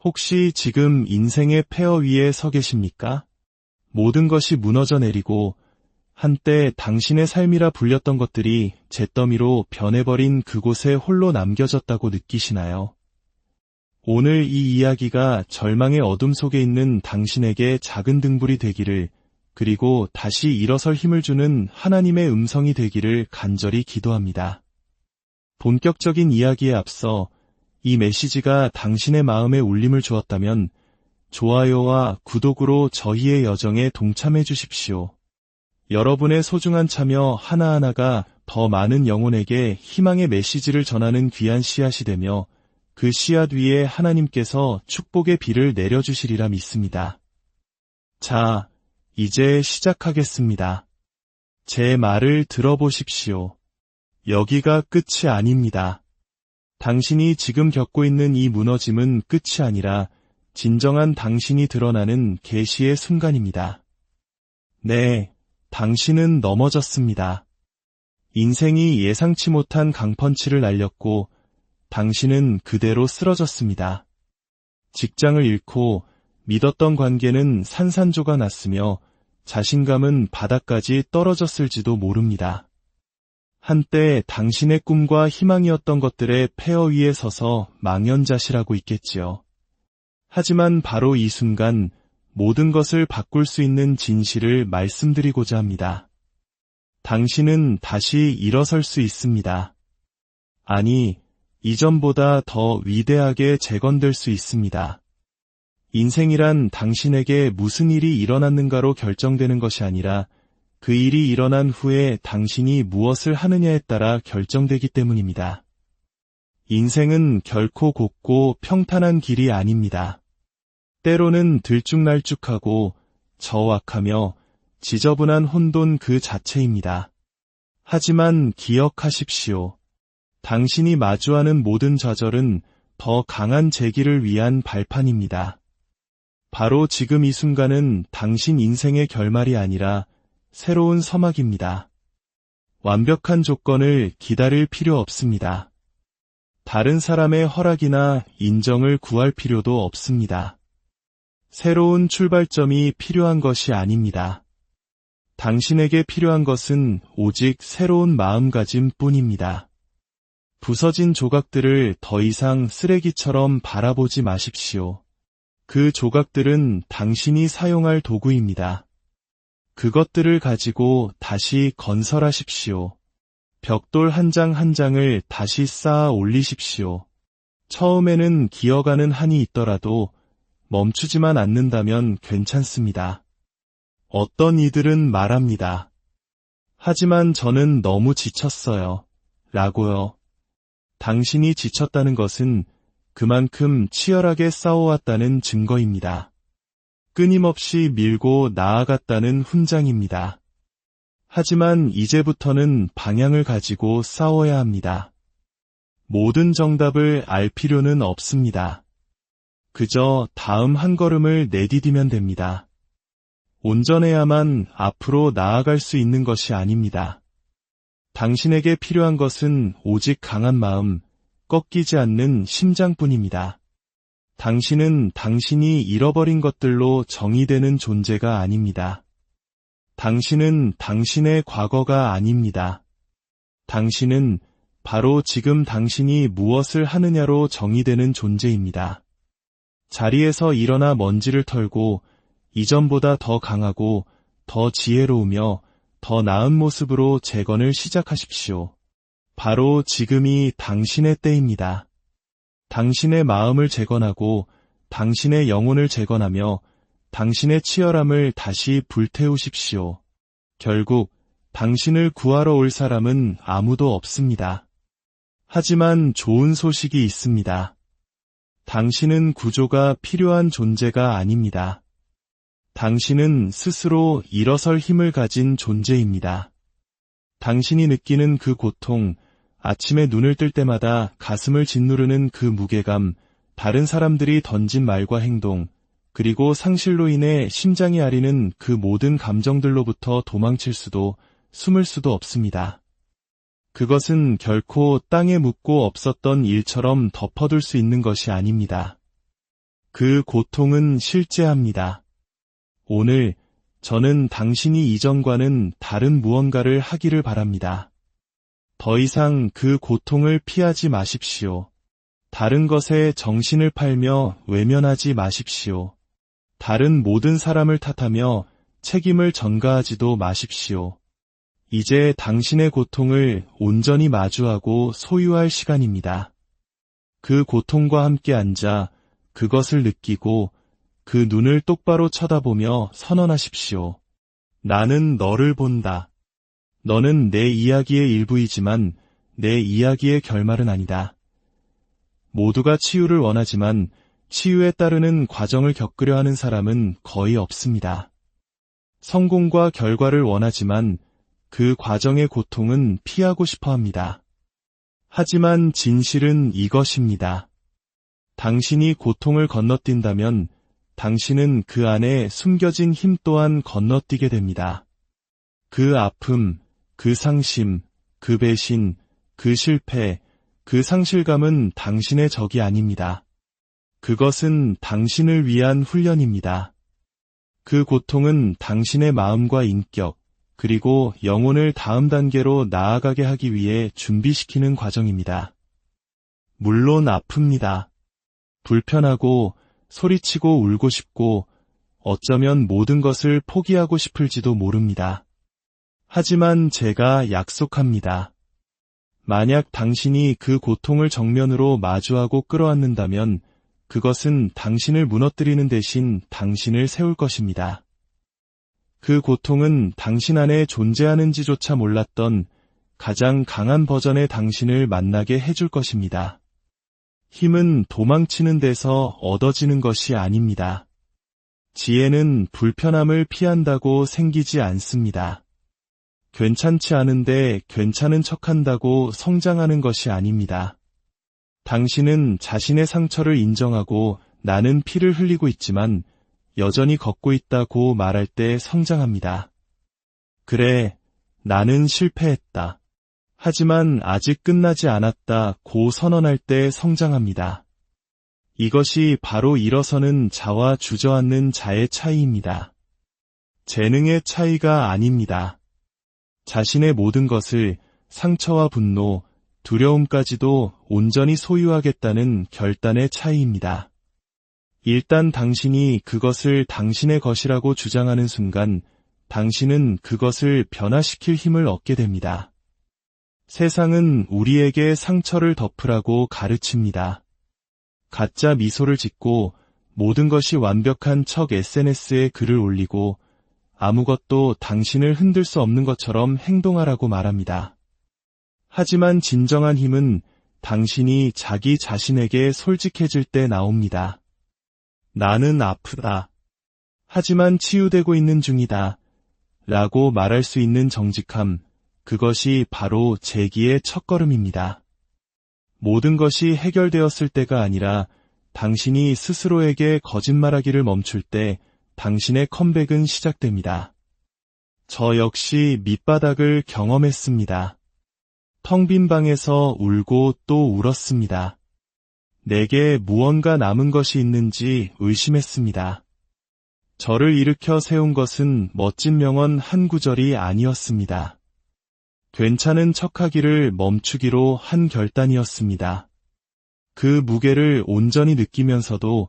혹시 지금 인생의 폐허 위에 서 계십니까? 모든 것이 무너져 내리고 한때 당신의 삶이라 불렸던 것들이 잿더미로 변해버린 그곳에 홀로 남겨졌다고 느끼시나요? 오늘 이 이야기가 절망의 어둠 속에 있는 당신에게 작은 등불이 되기를, 그리고 다시 일어설 힘을 주는 하나님의 음성이 되기를 간절히 기도합니다. 본격적인 이야기에 앞서 이 메시지가 당신의 마음에 울림을 주었다면 좋아요와 구독으로 저희의 여정에 동참해 주십시오. 여러분의 소중한 참여 하나하나가 더 많은 영혼에게 희망의 메시지를 전하는 귀한 씨앗이 되며 그 씨앗 위에 하나님께서 축복의 비를 내려주시리라 믿습니다. 자, 이제 시작하겠습니다. 제 말을 들어보십시오. 여기가 끝이 아닙니다. 당신이 지금 겪고 있는 이 무너짐은 끝이 아니라 진정한 당신이 드러나는 계시의 순간입니다. 네, 당신은 넘어졌습니다. 인생이 예상치 못한 강펀치를 날렸고 당신은 그대로 쓰러졌습니다. 직장을 잃고 믿었던 관계는 산산조가 났으며 자신감은 바닥까지 떨어졌을지도 모릅니다. 한때 당신의 꿈과 희망이었던 것들의 폐허 위에 서서 망연자실하고 있겠지요. 하지만 바로 이 순간 모든 것을 바꿀 수 있는 진실을 말씀드리고자 합니다. 당신은 다시 일어설 수 있습니다. 아니, 이전보다 더 위대하게 재건될 수 있습니다. 인생이란 당신에게 무슨 일이 일어났는가로 결정되는 것이 아니라 그 일이 일어난 후에 당신이 무엇을 하느냐에 따라 결정되기 때문입니다. 인생은 결코 곱고 평탄한 길이 아닙니다. 때로는 들쭉날쭉하고 저악하며 지저분한 혼돈 그 자체입니다. 하지만 기억하십시오. 당신이 마주하는 모든 좌절은 더 강한 재기를 위한 발판입니다. 바로 지금 이 순간은 당신 인생의 결말이 아니라 새로운 서막입니다. 완벽한 조건을 기다릴 필요 없습니다. 다른 사람의 허락이나 인정을 구할 필요도 없습니다. 새로운 출발점이 필요한 것이 아닙니다. 당신에게 필요한 것은 오직 새로운 마음가짐 뿐입니다. 부서진 조각들을 더 이상 쓰레기처럼 바라보지 마십시오. 그 조각들은 당신이 사용할 도구입니다. 그것들을 가지고 다시 건설하십시오. 벽돌 한 장 한 장을 다시 쌓아 올리십시오. 처음에는 기어가는 한이 있더라도 멈추지만 않는다면 괜찮습니다. 어떤 이들은 말합니다. 하지만 저는 너무 지쳤어요. 라고요. 당신이 지쳤다는 것은 그만큼 치열하게 싸워왔다는 증거입니다. 끊임없이 밀고 나아갔다는 훈장입니다. 하지만 이제부터는 방향을 가지고 싸워야 합니다. 모든 정답을 알 필요는 없습니다. 그저 다음 한 걸음을 내디디면 됩니다. 온전해야만 앞으로 나아갈 수 있는 것이 아닙니다. 당신에게 필요한 것은 오직 강한 마음, 꺾이지 않는 심장뿐입니다. 당신은 당신이 잃어버린 것들로 정의되는 존재가 아닙니다. 당신은 당신의 과거가 아닙니다. 당신은 바로 지금 당신이 무엇을 하느냐로 정의되는 존재입니다. 자리에서 일어나 먼지를 털고 이전보다 더 강하고 더 지혜로우며 더 나은 모습으로 재건을 시작하십시오. 바로 지금이 당신의 때입니다. 당신의 마음을 재건하고 당신의 영혼을 재건하며 당신의 치열함을 다시 불태우십시오. 결국 당신을 구하러 올 사람은 아무도 없습니다. 하지만 좋은 소식이 있습니다. 당신은 구조가 필요한 존재가 아닙니다. 당신은 스스로 일어설 힘을 가진 존재입니다. 당신이 느끼는 그 고통, 아침에 눈을 뜰 때마다 가슴을 짓누르는 그 무게감, 다른 사람들이 던진 말과 행동, 그리고 상실로 인해 심장이 아리는 그 모든 감정들로부터 도망칠 수도 숨을 수도 없습니다. 그것은 결코 땅에 묻고 없었던 일처럼 덮어둘 수 있는 것이 아닙니다. 그 고통은 실제합니다. 오늘 저는 당신이 이전과는 다른 무언가를 하기를 바랍니다. 더 이상 그 고통을 피하지 마십시오. 다른 것에 정신을 팔며 외면하지 마십시오. 다른 모든 사람을 탓하며 책임을 전가하지도 마십시오. 이제 당신의 고통을 온전히 마주하고 소유할 시간입니다. 그 고통과 함께 앉아 그것을 느끼고 그 눈을 똑바로 쳐다보며 선언하십시오. 나는 너를 본다. 너는 내 이야기의 일부이지만 내 이야기의 결말은 아니다. 모두가 치유를 원하지만 치유에 따르는 과정을 겪으려 하는 사람은 거의 없습니다. 성공과 결과를 원하지만 그 과정의 고통은 피하고 싶어 합니다. 하지만 진실은 이것입니다. 당신이 고통을 건너뛴다면 당신은 그 안에 숨겨진 힘 또한 건너뛰게 됩니다. 그 아픔, 그 상심, 그 배신, 그 실패, 그 상실감은 당신의 적이 아닙니다. 그것은 당신을 위한 훈련입니다. 그 고통은 당신의 마음과 인격, 그리고 영혼을 다음 단계로 나아가게 하기 위해 준비시키는 과정입니다. 물론 아픕니다. 불편하고 소리치고 울고 싶고 어쩌면 모든 것을 포기하고 싶을지도 모릅니다. 하지만 제가 약속합니다. 만약 당신이 그 고통을 정면으로 마주하고 끌어안는다면 그것은 당신을 무너뜨리는 대신 당신을 세울 것입니다. 그 고통은 당신 안에 존재하는지조차 몰랐던 가장 강한 버전의 당신을 만나게 해줄 것입니다. 힘은 도망치는 데서 얻어지는 것이 아닙니다. 지혜는 불편함을 피한다고 생기지 않습니다. 괜찮지 않은데 괜찮은 척한다고 성장하는 것이 아닙니다. 당신은 자신의 상처를 인정하고 나는 피를 흘리고 있지만 여전히 걷고 있다고 말할 때 성장합니다. 그래, 나는 실패했다. 하지만 아직 끝나지 않았다고 선언할 때 성장합니다. 이것이 바로 일어서는 자와 주저앉는 자의 차이입니다. 재능의 차이가 아닙니다. 자신의 모든 것을 상처와 분노, 두려움까지도 온전히 소유하겠다는 결단의 차이입니다. 일단 당신이 그것을 당신의 것이라고 주장하는 순간 당신은 그것을 변화시킬 힘을 얻게 됩니다. 세상은 우리에게 상처를 덮으라고 가르칩니다. 가짜 미소를 짓고 모든 것이 완벽한 척 SNS에 글을 올리고 아무것도 당신을 흔들 수 없는 것처럼 행동하라고 말합니다. 하지만 진정한 힘은 당신이 자기 자신에게 솔직해질 때 나옵니다. 나는 아프다. 하지만 치유되고 있는 중이다. 라고 말할 수 있는 정직함, 그것이 바로 재기의 첫걸음입니다. 모든 것이 해결되었을 때가 아니라 당신이 스스로에게 거짓말하기를 멈출 때 당신의 컴백은 시작됩니다. 저 역시 밑바닥을 경험했습니다. 텅 빈 방에서 울고 또 울었습니다. 내게 무언가 남은 것이 있는지 의심했습니다. 저를 일으켜 세운 것은 멋진 명언 한 구절이 아니었습니다. 괜찮은 척하기를 멈추기로 한 결단이었습니다. 그 무게를 온전히 느끼면서도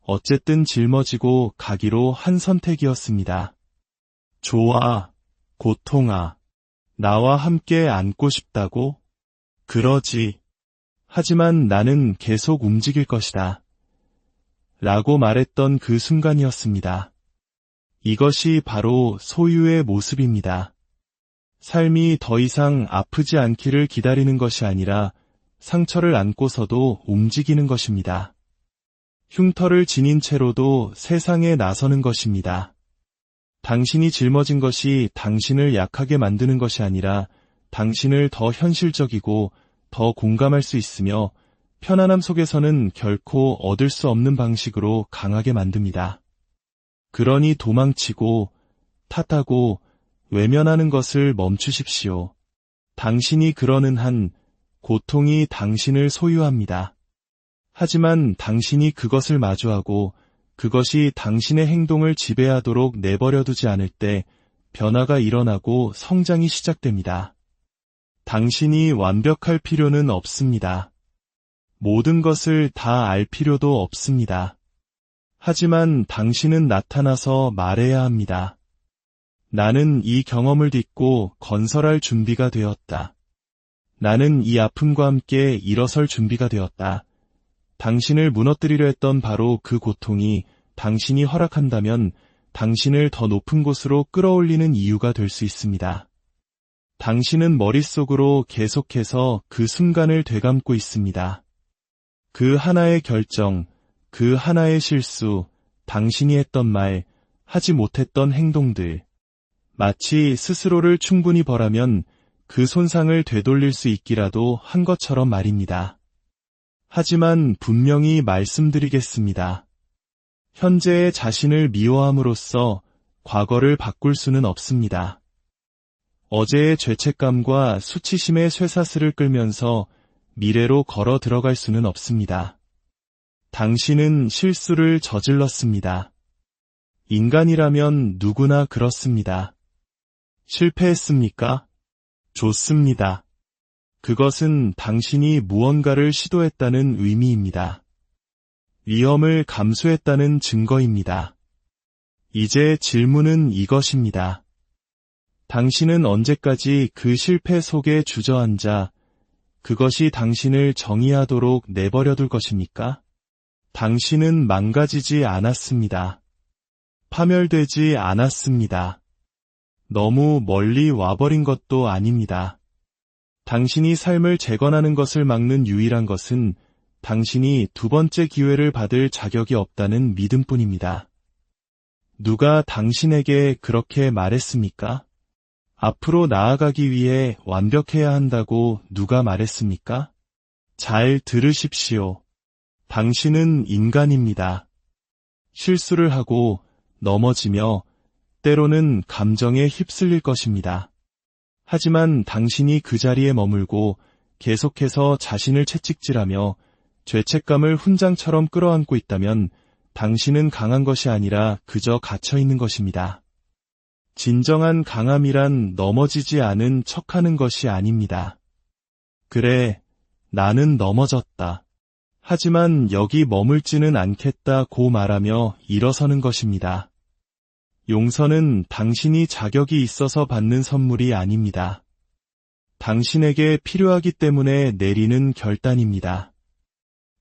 어쨌든 짊어지고 가기로 한 선택이었습니다. 좋아, 고통아. 나와 함께 안고 싶다고? 그러지. 하지만 나는 계속 움직일 것이다. 라고 말했던 그 순간이었습니다. 이것이 바로 소유의 모습입니다. 삶이 더 이상 아프지 않기를 기다리는 것이 아니라 상처를 안고서도 움직이는 것입니다. 흉터를 지닌 채로도 세상에 나서는 것입니다. 당신이 짊어진 것이 당신을 약하게 만드는 것이 아니라 당신을 더 현실적이고 더 공감할 수 있으며 편안함 속에서는 결코 얻을 수 없는 방식으로 강하게 만듭니다. 그러니 도망치고 탓하고 외면하는 것을 멈추십시오. 당신이 그러는 한 고통이 당신을 소유합니다. 하지만 당신이 그것을 마주하고 그것이 당신의 행동을 지배하도록 내버려두지 않을 때 변화가 일어나고 성장이 시작됩니다. 당신이 완벽할 필요는 없습니다. 모든 것을 다 알 필요도 없습니다. 하지만 당신은 나타나서 말해야 합니다. 나는 이 경험을 딛고 건설할 준비가 되었다. 나는 이 아픔과 함께 일어설 준비가 되었다. 당신을 무너뜨리려 했던 바로 그 고통이 당신이 허락한다면 당신을 더 높은 곳으로 끌어올리는 이유가 될 수 있습니다. 당신은 머릿속으로 계속해서 그 순간을 되감고 있습니다. 그 하나의 결정, 그 하나의 실수, 당신이 했던 말, 하지 못했던 행동들. 마치 스스로를 충분히 벌하면 그 손상을 되돌릴 수 있기라도 한 것처럼 말입니다. 하지만 분명히 말씀드리겠습니다. 현재의 자신을 미워함으로써 과거를 바꿀 수는 없습니다. 어제의 죄책감과 수치심의 쇠사슬을 끌면서 미래로 걸어 들어갈 수는 없습니다. 당신은 실수를 저질렀습니다. 인간이라면 누구나 그렇습니다. 실패했습니까? 좋습니다. 그것은 당신이 무언가를 시도했다는 의미입니다. 위험을 감수했다는 증거입니다. 이제 질문은 이것입니다. 당신은 언제까지 그 실패 속에 주저앉아 그것이 당신을 정의하도록 내버려둘 것입니까? 당신은 망가지지 않았습니다. 파멸되지 않았습니다. 너무 멀리 와버린 것도 아닙니다. 당신이 삶을 재건하는 것을 막는 유일한 것은 당신이 두 번째 기회를 받을 자격이 없다는 믿음뿐입니다. 누가 당신에게 그렇게 말했습니까? 앞으로 나아가기 위해 완벽해야 한다고 누가 말했습니까? 잘 들으십시오. 당신은 인간입니다. 실수를 하고 넘어지며 때로는 감정에 휩쓸릴 것입니다. 하지만 당신이 그 자리에 머물고 계속해서 자신을 채찍질하며 죄책감을 훈장처럼 끌어안고 있다면 당신은 강한 것이 아니라 그저 갇혀있는 것입니다. 진정한 강함이란 넘어지지 않은 척하는 것이 아닙니다. 그래, 나는 넘어졌다. 하지만 여기 머물지는 않겠다고 말하며 일어서는 것입니다. 용서는 당신이 자격이 있어서 받는 선물이 아닙니다. 당신에게 필요하기 때문에 내리는 결단입니다.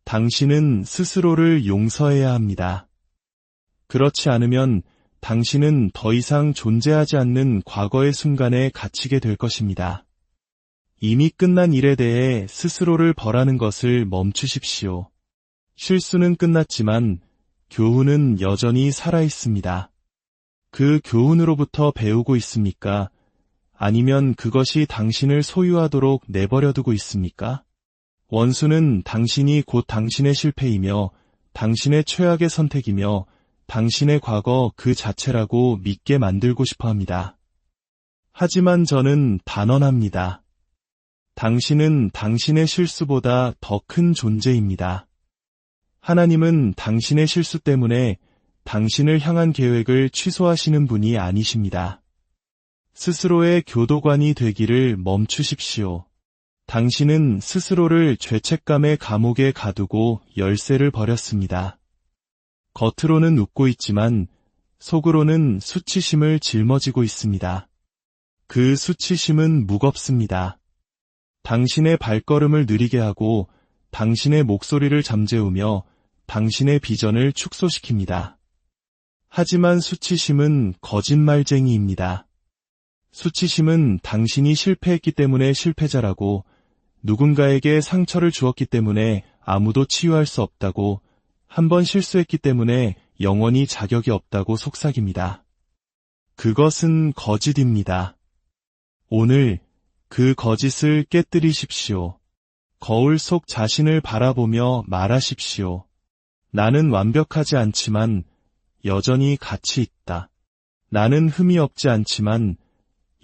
당신은 스스로를 용서해야 합니다. 그렇지 않으면 당신은 더 이상 존재하지 않는 과거의 순간에 갇히게 될 것입니다. 이미 끝난 일에 대해 스스로를 벌하는 것을 멈추십시오. 실수는 끝났지만 교훈은 여전히 살아있습니다. 그 교훈으로부터 배우고 있습니까? 아니면 그것이 당신을 소유하도록 내버려두고 있습니까? 원수는 당신이 곧 당신의 실패이며 당신의 최악의 선택이며 당신의 과거 그 자체라고 믿게 만들고 싶어 합니다. 하지만 저는 단언합니다. 당신은 당신의 실수보다 더 큰 존재입니다. 하나님은 당신의 실수 때문에 당신을 향한 계획을 취소하시는 분이 아니십니다. 스스로의 교도관이 되기를 멈추십시오. 당신은 스스로를 죄책감의 감옥에 가두고 열쇠를 버렸습니다. 겉으로는 웃고 있지만 속으로는 수치심을 짊어지고 있습니다. 그 수치심은 무겁습니다. 당신의 발걸음을 느리게 하고 당신의 목소리를 잠재우며 당신의 비전을 축소시킵니다. 하지만 수치심은 거짓말쟁이입니다. 수치심은 당신이 실패했기 때문에 실패자라고, 누군가에게 상처를 주었기 때문에 아무도 치유할 수 없다고, 한번 실수했기 때문에 영원히 자격이 없다고 속삭입니다. 그것은 거짓입니다. 오늘 그 거짓을 깨뜨리십시오. 거울 속 자신을 바라보며 말하십시오. 나는 완벽하지 않지만 여전히 가치 있다. 나는 흠이 없지 않지만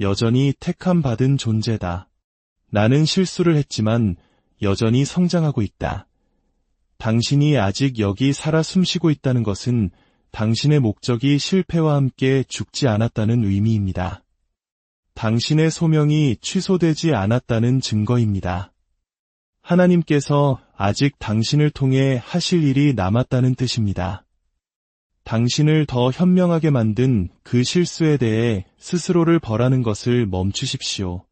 여전히 택함받은 존재다. 나는 실수를 했지만 여전히 성장하고 있다. 당신이 아직 여기 살아 숨쉬고 있다는 것은 당신의 목적이 실패와 함께 죽지 않았다는 의미입니다. 당신의 소명이 취소되지 않았다는 증거입니다. 하나님께서 아직 당신을 통해 하실 일이 남았다는 뜻입니다. 당신을 더 현명하게 만든 그 실수에 대해 스스로를 벌하는 것을 멈추십시오.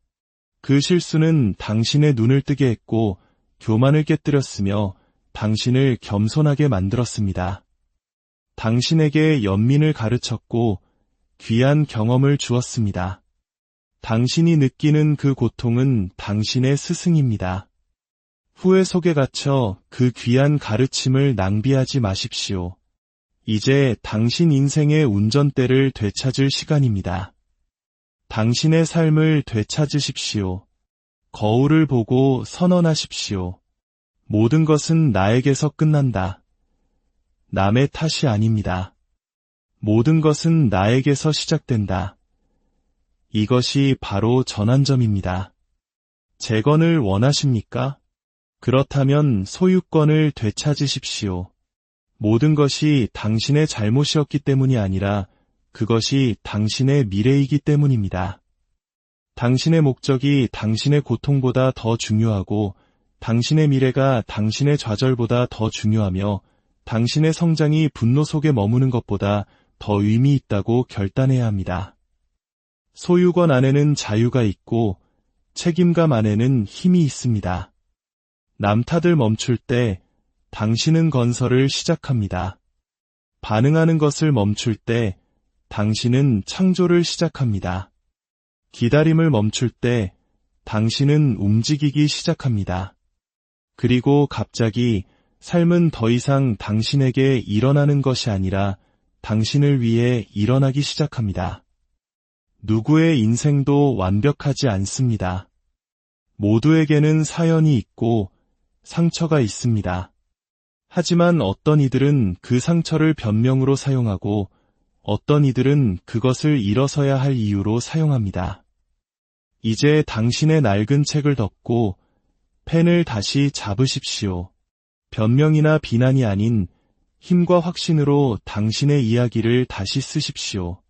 그 실수는 당신의 눈을 뜨게 했고 교만을 깨뜨렸으며 당신을 겸손하게 만들었습니다. 당신에게 연민을 가르쳤고 귀한 경험을 주었습니다. 당신이 느끼는 그 고통은 당신의 스승입니다. 후회 속에 갇혀 그 귀한 가르침을 낭비하지 마십시오. 이제 당신 인생의 운전대를 되찾을 시간입니다. 당신의 삶을 되찾으십시오. 거울을 보고 선언하십시오. 모든 것은 나에게서 끝난다. 남의 탓이 아닙니다. 모든 것은 나에게서 시작된다. 이것이 바로 전환점입니다. 재건을 원하십니까? 그렇다면 소유권을 되찾으십시오. 모든 것이 당신의 잘못이었기 때문이 아니라 그것이 당신의 미래이기 때문입니다. 당신의 목적이 당신의 고통보다 더 중요하고 당신의 미래가 당신의 좌절보다 더 중요하며 당신의 성장이 분노 속에 머무는 것보다 더 의미 있다고 결단해야 합니다. 소유권 안에는 자유가 있고 책임감 안에는 힘이 있습니다. 남 탓을 멈출 때 당신은 건설을 시작합니다. 반응하는 것을 멈출 때 당신은 창조를 시작합니다. 기다림을 멈출 때 당신은 움직이기 시작합니다. 그리고 갑자기 삶은 더 이상 당신에게 일어나는 것이 아니라 당신을 위해 일어나기 시작합니다. 누구의 인생도 완벽하지 않습니다. 모두에게는 사연이 있고 상처가 있습니다. 하지만 어떤 이들은 그 상처를 변명으로 사용하고 어떤 이들은 그것을 일어서야 할 이유로 사용합니다. 이제 당신의 낡은 책을 덮고 펜을 다시 잡으십시오. 변명이나 비난이 아닌 힘과 확신으로 당신의 이야기를 다시 쓰십시오.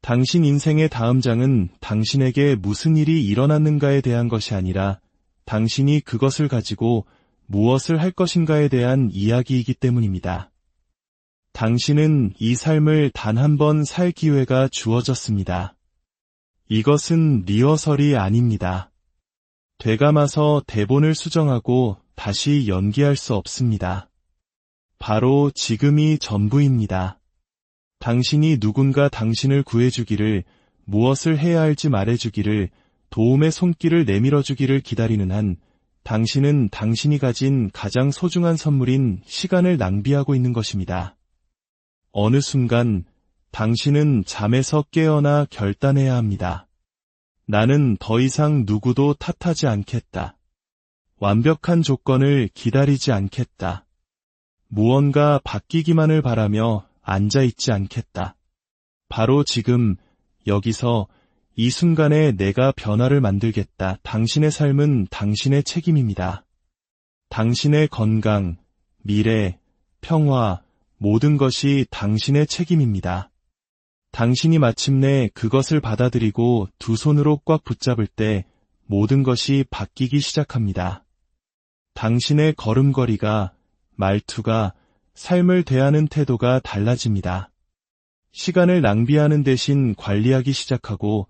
당신 인생의 다음 장은 당신에게 무슨 일이 일어났는가에 대한 것이 아니라 당신이 그것을 가지고 무엇을 할 것인가에 대한 이야기이기 때문입니다. 당신은 이 삶을 단 한 번 살 기회가 주어졌습니다. 이것은 리허설이 아닙니다. 되감아서 대본을 수정하고 다시 연기할 수 없습니다. 바로 지금이 전부입니다. 당신이 누군가 당신을 구해주기를, 무엇을 해야 할지 말해주기를, 도움의 손길을 내밀어주기를 기다리는 한 당신은 당신이 가진 가장 소중한 선물인 시간을 낭비하고 있는 것입니다. 어느 순간 당신은 잠에서 깨어나 결단해야 합니다. 나는 더 이상 누구도 탓하지 않겠다. 완벽한 조건을 기다리지 않겠다. 무언가 바뀌기만을 바라며 앉아있지 않겠다. 바로 지금 여기서 이 순간에 내가 변화를 만들겠다. 당신의 삶은 당신의 책임입니다. 당신의 건강, 미래, 평화, 모든 것이 당신의 책임입니다. 당신이 마침내 그것을 받아들이고 두 손으로 꽉 붙잡을 때 모든 것이 바뀌기 시작합니다. 당신의 걸음걸이가, 말투가, 삶을 대하는 태도가 달라집니다. 시간을 낭비하는 대신 관리하기 시작하고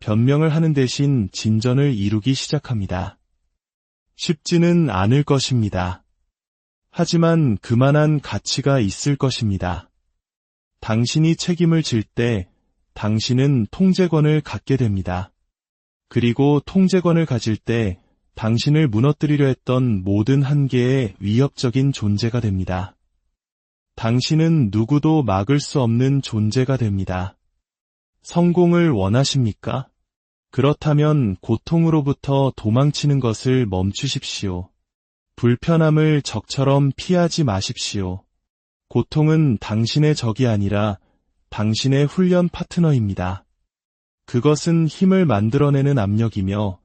변명을 하는 대신 진전을 이루기 시작합니다. 쉽지는 않을 것입니다. 하지만 그만한 가치가 있을 것입니다. 당신이 책임을 질 때 당신은 통제권을 갖게 됩니다. 그리고 통제권을 가질 때 당신을 무너뜨리려 했던 모든 한계의 위협적인 존재가 됩니다. 당신은 누구도 막을 수 없는 존재가 됩니다. 성공을 원하십니까? 그렇다면 고통으로부터 도망치는 것을 멈추십시오. 불편함을 적처럼 피하지 마십시오. 고통은 당신의 적이 아니라 당신의 훈련 파트너입니다. 그것은 힘을 만들어내는 압력이며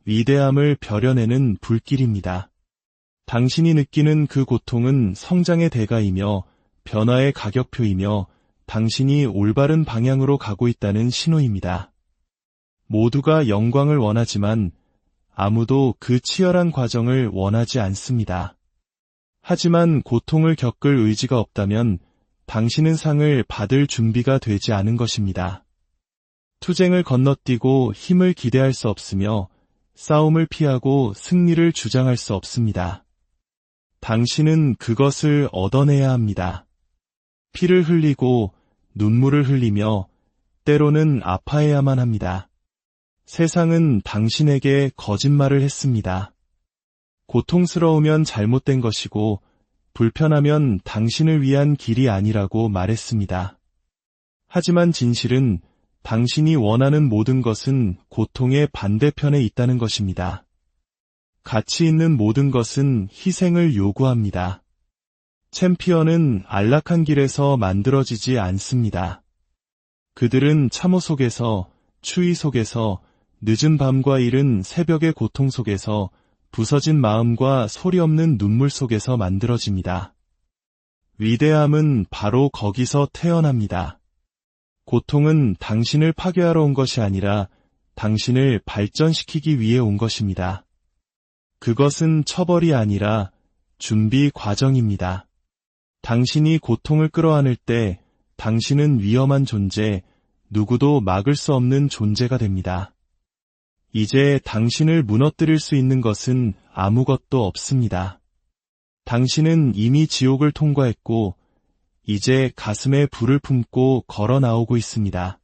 위대함을 벼려내는 불길입니다. 당신이 느끼는 그 고통은 성장의 대가이며 변화의 가격표이며 당신이 올바른 방향으로 가고 있다는 신호입니다. 모두가 영광을 원하지만 아무도 그 치열한 과정을 원하지 않습니다. 하지만 고통을 겪을 의지가 없다면 당신은 상을 받을 준비가 되지 않은 것입니다. 투쟁을 건너뛰고 힘을 기대할 수 없으며 싸움을 피하고 승리를 주장할 수 없습니다. 당신은 그것을 얻어내야 합니다. 피를 흘리고 눈물을 흘리며 때로는 아파해야만 합니다. 세상은 당신에게 거짓말을 했습니다. 고통스러우면 잘못된 것이고 불편하면 당신을 위한 길이 아니라고 말했습니다. 하지만 진실은 당신이 원하는 모든 것은 고통의 반대편에 있다는 것입니다. 가치 있는 모든 것은 희생을 요구합니다. 챔피언은 안락한 길에서 만들어지지 않습니다. 그들은 참호 속에서, 추위 속에서, 늦은 밤과 이른 새벽의 고통 속에서, 부서진 마음과 소리 없는 눈물 속에서 만들어집니다. 위대함은 바로 거기서 태어납니다. 고통은 당신을 파괴하러 온 것이 아니라 당신을 발전시키기 위해 온 것입니다. 그것은 처벌이 아니라 준비 과정입니다. 당신이 고통을 끌어안을 때 당신은 위험한 존재, 누구도 막을 수 없는 존재가 됩니다. 이제 당신을 무너뜨릴 수 있는 것은 아무것도 없습니다. 당신은 이미 지옥을 통과했고 이제 가슴에 불을 품고 걸어 나오고 있습니다.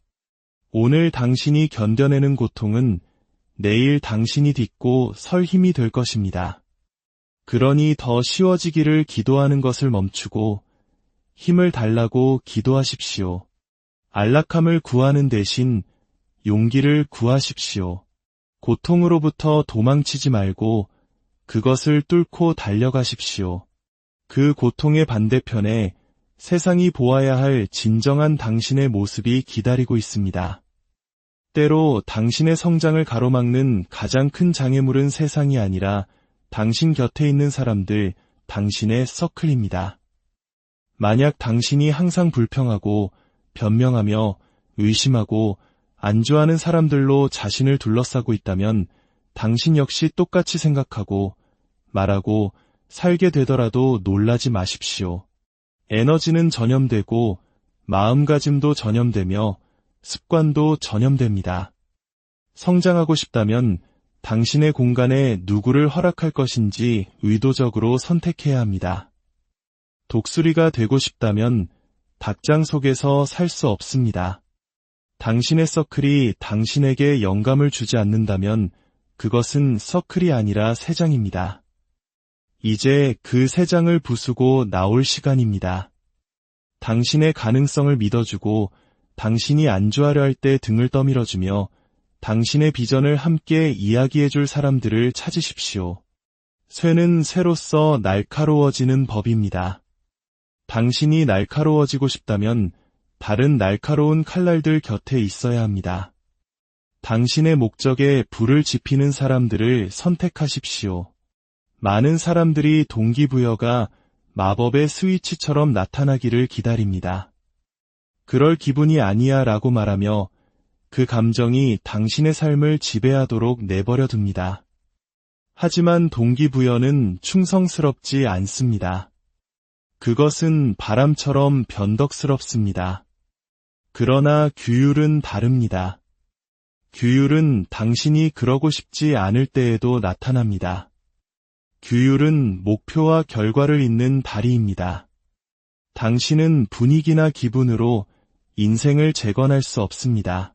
오늘 당신이 견뎌내는 고통은 내일 당신이 딛고 설 힘이 될 것입니다. 그러니 더 쉬워지기를 기도하는 것을 멈추고 힘을 달라고 기도하십시오. 안락함을 구하는 대신 용기를 구하십시오. 고통으로부터 도망치지 말고 그것을 뚫고 달려가십시오. 그 고통의 반대편에 세상이 보아야 할 진정한 당신의 모습이 기다리고 있습니다. 때로 당신의 성장을 가로막는 가장 큰 장애물은 세상이 아니라 당신 곁에 있는 사람들, 당신의 서클입니다. 만약 당신이 항상 불평하고 변명하며 의심하고 안주하는 사람들로 자신을 둘러싸고 있다면 당신 역시 똑같이 생각하고 말하고 살게 되더라도 놀라지 마십시오. 에너지는 전염되고 마음가짐도 전염되며 습관도 전염됩니다. 성장하고 싶다면 당신의 공간에 누구를 허락할 것인지 의도적으로 선택해야 합니다. 독수리가 되고 싶다면 닭장 속에서 살 수 없습니다. 당신의 서클이 당신에게 영감을 주지 않는다면 그것은 서클이 아니라 새장입니다. 이제 그 새장을 부수고 나올 시간입니다. 당신의 가능성을 믿어주고 당신이 안주하려 할 때 등을 떠밀어주며 당신의 비전을 함께 이야기해줄 사람들을 찾으십시오. 쇠는 쇠로서 날카로워지는 법입니다. 당신이 날카로워지고 싶다면 다른 날카로운 칼날들 곁에 있어야 합니다. 당신의 목적에 불을 지피는 사람들을 선택하십시오. 많은 사람들이 동기부여가 마법의 스위치처럼 나타나기를 기다립니다. 그럴 기분이 아니야 라고 말하며 그 감정이 당신의 삶을 지배하도록 내버려 둡니다. 하지만 동기부여는 충성스럽지 않습니다. 그것은 바람처럼 변덕스럽습니다. 그러나 규율은 다릅니다. 규율은 당신이 그러고 싶지 않을 때에도 나타납니다. 규율은 목표와 결과를 잇는 다리입니다. 당신은 분위기나 기분으로 인생을 재건할 수 없습니다.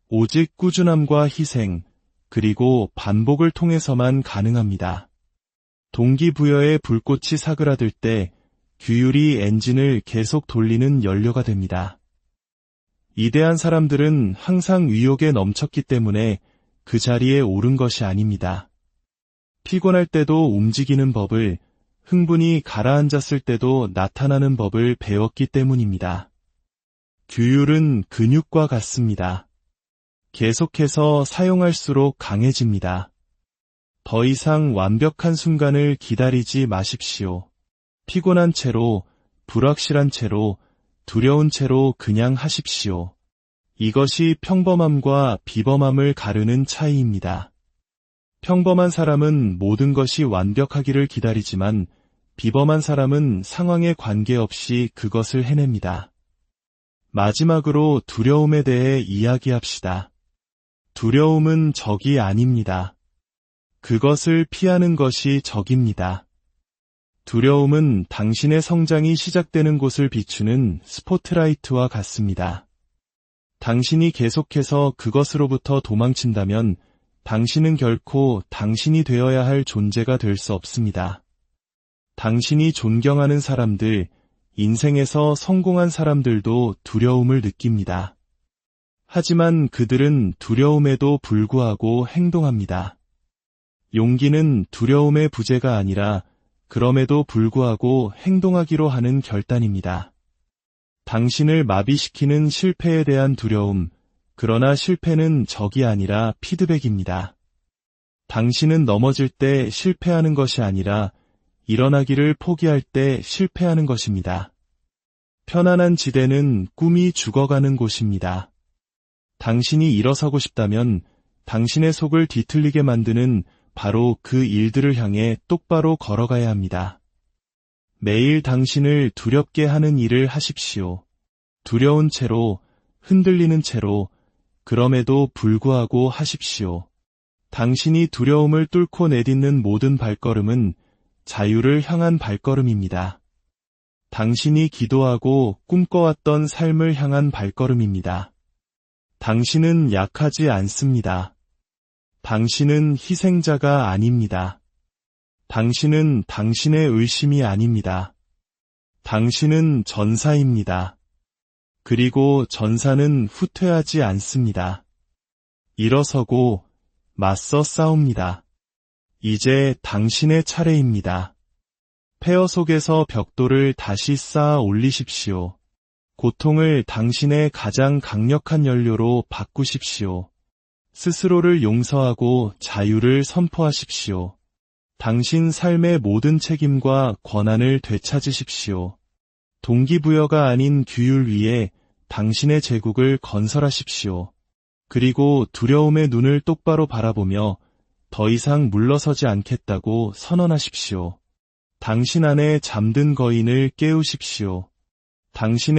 오직 꾸준함과 희생, 그리고 반복을 통해서만 가능합니다. 동기부여의 불꽃이 사그라들 때 규율이 엔진을 계속 돌리는 연료가 됩니다. 위대한 사람들은 항상 의욕에 넘쳤기 때문에 그 자리에 오른 것이 아닙니다. 피곤할 때도 움직이는 법을, 흥분이 가라앉았을 때도 나타나는 법을 배웠기 때문입니다. 규율은 근육과 같습니다. 계속해서 사용할수록 강해집니다. 더 이상 완벽한 순간을 기다리지 마십시오. 피곤한 채로, 불확실한 채로, 두려운 채로 그냥 하십시오. 이것이 평범함과 비범함을 가르는 차이입니다. 평범한 사람은 모든 것이 완벽하기를 기다리지만 비범한 사람은 상황에 관계없이 그것을 해냅니다. 마지막으로 두려움에 대해 이야기합시다. 두려움은 적이 아닙니다. 그것을 피하는 것이 적입니다. 두려움은 당신의 성장이 시작되는 곳을 비추는 스포트라이트와 같습니다. 당신이 계속해서 그것으로부터 도망친다면 당신은 결코 당신이 되어야 할 존재가 될 수 없습니다. 당신이 존경하는 사람들, 인생에서 성공한 사람들도 두려움을 느낍니다. 하지만 그들은 두려움에도 불구하고 행동합니다. 용기는 두려움의 부재가 아니라 그럼에도 불구하고 행동하기로 하는 결단입니다. 당신을 마비시키는 실패에 대한 두려움, 그러나 실패는 적이 아니라 피드백입니다. 당신은 넘어질 때 실패하는 것이 아니라 일어나기를 포기할 때 실패하는 것입니다. 편안한 지대는 꿈이 죽어가는 곳입니다. 당신이 일어서고 싶다면 당신의 속을 뒤틀리게 만드는 바로 그 일들을 향해 똑바로 걸어가야 합니다. 매일 당신을 두렵게 하는 일을 하십시오. 두려운 채로, 흔들리는 채로, 그럼에도 불구하고 하십시오. 당신이 두려움을 뚫고 내딛는 모든 발걸음은 자유를 향한 발걸음입니다. 당신이 기도하고 꿈꿔왔던 삶을 향한 발걸음입니다. 당신은 약하지 않습니다. 당신은 희생자가 아닙니다. 당신은 당신의 의심이 아닙니다. 당신은 전사입니다. 그리고 전사는 후퇴하지 않습니다. 일어서고 맞서 싸웁니다. 이제 당신의 차례입니다. 폐허 속에서 벽돌을 다시 쌓아 올리십시오. 고통을 당신의 가장 강력한 연료로 바꾸십시오. 스스로를 용서하고 자유를 선포하십시오. 당신 삶의 모든 책임과 권한을 되찾으십시오. 동기부여가 아닌 규율 위에 당신의 제국을 건설하십시오. 그리고 두려움의 눈을 똑바로 바라보며 더 이상 물러서지 않겠다고 선언하십시오. 당신 안에 잠든 거인을 깨우십시오. 당신의